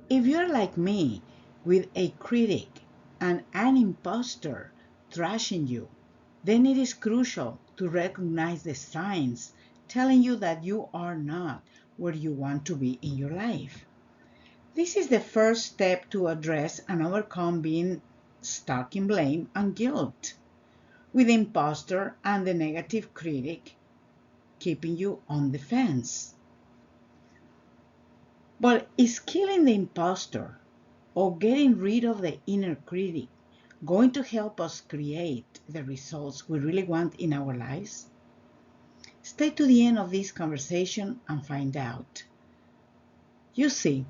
If you're like me, with a critic and an imposter trashing you, then it is crucial to recognize the signs telling you that you are not where you want to be in your life. This is the first step to address and overcome being stuck in blame and guilt, with the imposter and the negative critic keeping you on the fence. But is killing the imposter or getting rid of the inner critic going to help us create the results we really want in our lives? Stay to the end of this conversation and find out. You see,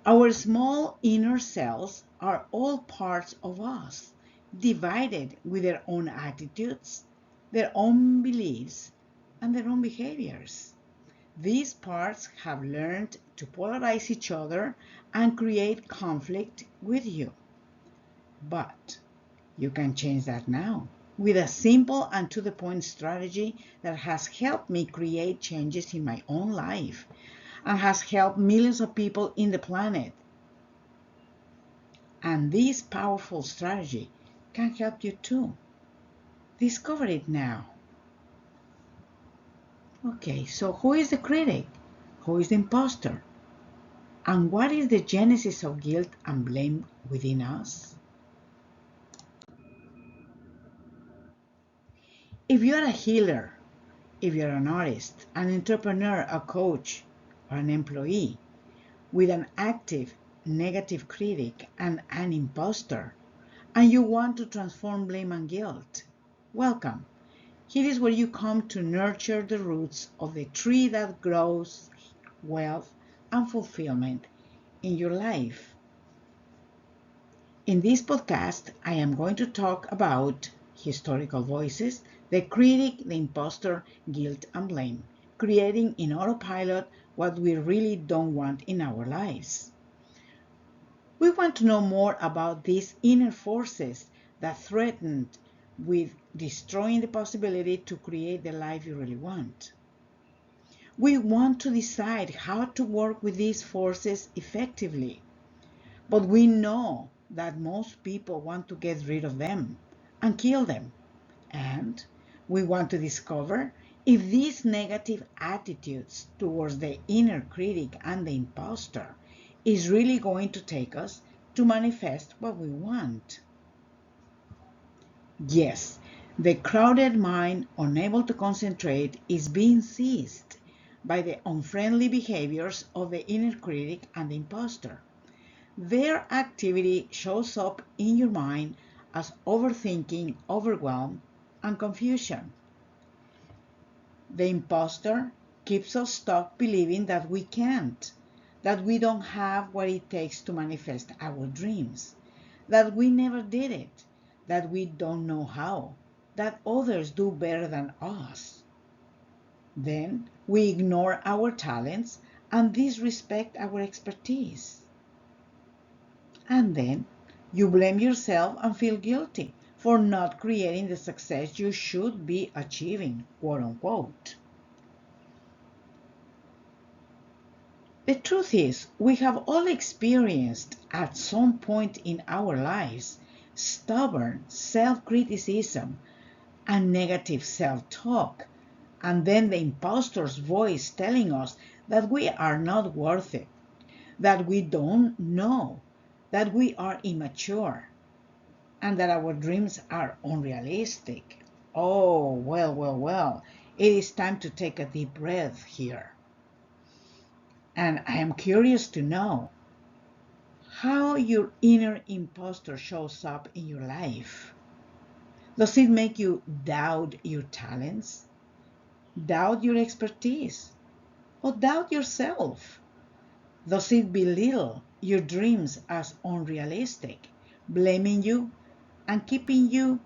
our small inner selves are all parts of us, divided with their own attitudes, their own beliefs, and their own behaviors. These parts have learned to polarize each other and create conflict with you. But you can change that now with a simple and to the point strategy that has helped me create changes in my own life and has helped millions of people in the planet. And this powerful strategy can help you too. Discover it now. Okay, so who is the critic? Who is the imposter? And what is the genesis of guilt and blame within us? If you're a healer, if you're an artist, an entrepreneur, a coach, or an employee with an active negative critic and an imposter, and you want to transform blame and guilt, welcome. Here is where you come to nurture the roots of the tree that grows wealth and fulfillment in your life. In this podcast, I am going to talk about historical voices, the critic, the imposter, guilt, and blame, creating in autopilot what we really don't want in our lives. We want to know more about these inner forces that threaten with destroying the possibility to create the life you really want. We want to decide how to work with these forces effectively. But we know that most people want to get rid of them and kill them. And we want to discover if these negative attitudes towards the inner critic and the imposter is really going to take us to manifest what we want. Yes, the crowded mind, unable to concentrate, is being seized by the unfriendly behaviors of the inner critic and the imposter. Their activity shows up in your mind as overthinking, overwhelm, and confusion. The imposter keeps us stuck believing that we can't, that we don't have what it takes to manifest our dreams, that we never did it, that we don't know how, that others do better than us. Then we ignore our talents and disrespect our expertise. And then you blame yourself and feel guilty for not creating the success you should be achieving, quote unquote. The truth is, we have all experienced at some point in our lives stubborn self-criticism and negative self-talk, and then the imposter's voice telling us that we are not worth it, that we don't know, that we are immature, and that our dreams are unrealistic. Oh, well, it is time to take a deep breath here. And I am curious to know how your inner imposter shows up in your life. Does it make you doubt your talents, doubt your expertise, or doubt yourself? Does it belittle your dreams as unrealistic, blaming you and keeping you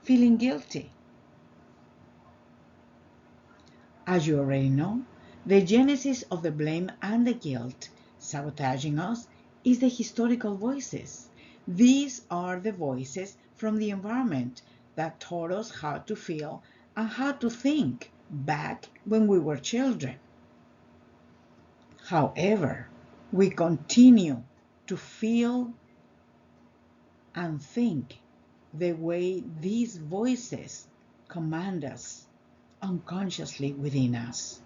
feeling guilty? As you already know, the genesis of the blame and the guilt sabotaging us is the historical voices. These are the voices from the environment that taught us how to feel and how to think back when we were children. However, we continue to feel and think the way these voices command us unconsciously within us.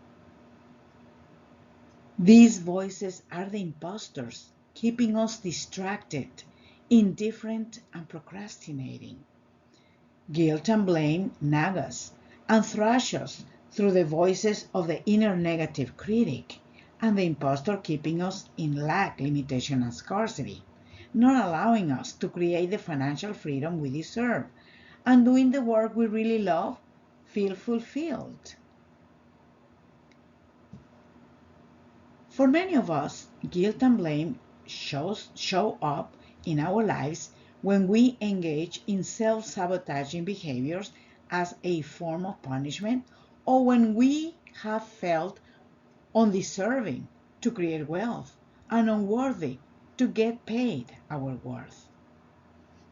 These voices are the imposters, keeping us distracted, indifferent, and procrastinating. Guilt and blame nag us and thrash us through the voices of the inner negative critic, and the impostor keeping us in lack, limitation, and scarcity, not allowing us to create the financial freedom we deserve, and doing the work we really love, feel fulfilled. For many of us, guilt and blame show up in our lives when we engage in self-sabotaging behaviors as a form of punishment, or when we have felt undeserving to create wealth and unworthy to get paid our worth.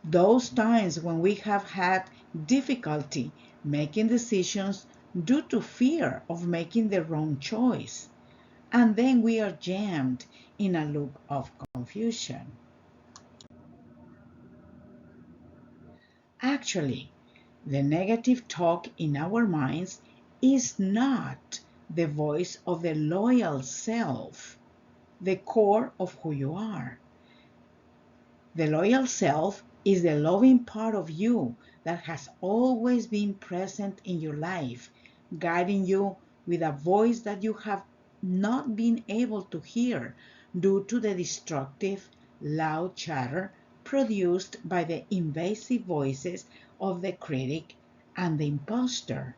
Those times when we have had difficulty making decisions due to fear of making the wrong choice, and then we are jammed in a loop of confusion. Actually, the negative talk in our minds is not the voice of the loyal self, the core of who you are. The loyal self is the loving part of you that has always been present in your life, guiding you with a voice that you have not been able to hear due to the destructive, loud chatter produced by the invasive voices of the critic and the imposter.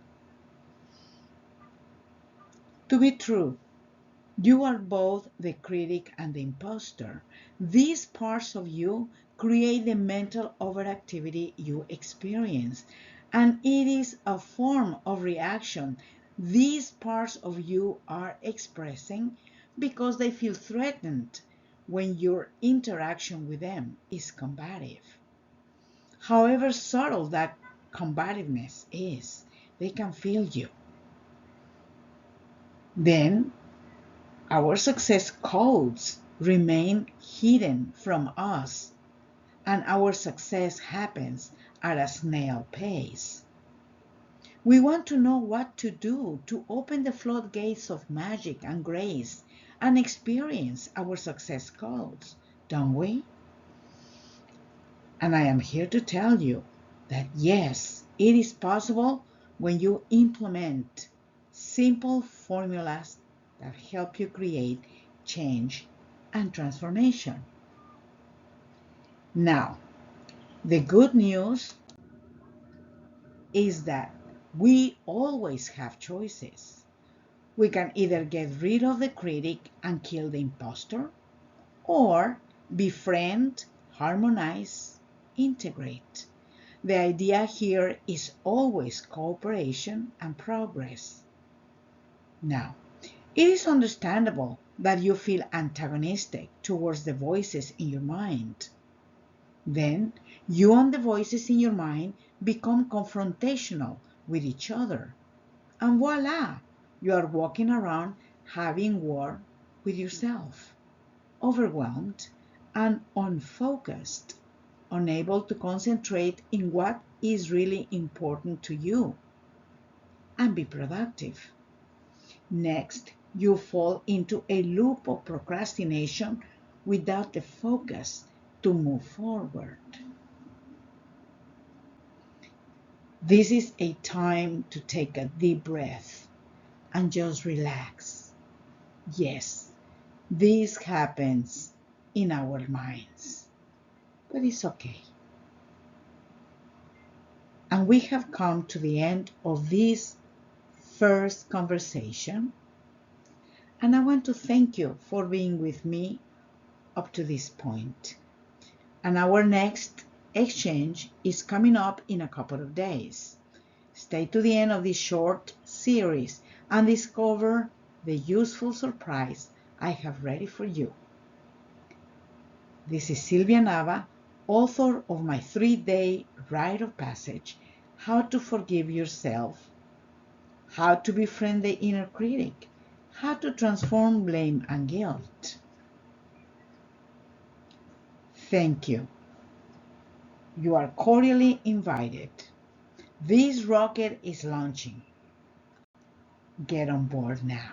To be true, you are both the critic and the imposter. These parts of you create the mental overactivity you experience, and it is a form of reaction these parts of you are expressing because they feel threatened when your interaction with them is combative. However subtle that combativeness is, they can feel you. Then our success codes remain hidden from us, and our success happens at a snail pace. We want to know what to do to open the floodgates of magic and grace and experience our success codes, don't we? And I am here to tell you that yes, it is possible when you implement simple formulas that help you create change and transformation. Now, the good news is that we always have choices. We can either get rid of the critic and kill the imposter, or befriend, harmonize, integrate. The idea here is always cooperation and progress. Now, it is understandable that you feel antagonistic towards the voices in your mind. Then, you and the voices in your mind become confrontational with each other. And voila, you are walking around having war with yourself, overwhelmed and unfocused, unable to concentrate in what is really important to you and be productive. Next, you fall into a loop of procrastination without the focus to move forward. This is a time to take a deep breath and just relax. Yes, this happens in our minds, but it's okay. And we have come to the end of this first conversation. And I want to thank you for being with me up to this point. And our next exchange is coming up in a couple of days. Stay to the end of this short series and discover the useful surprise I have ready for you. This is Silvia Nava, author of my 3-day Rite of Passage, How to Forgive Yourself, How to Befriend the Inner Critic, How to Transform Blame and Guilt. Thank you. You are cordially invited. This rocket is launching. Get on board now.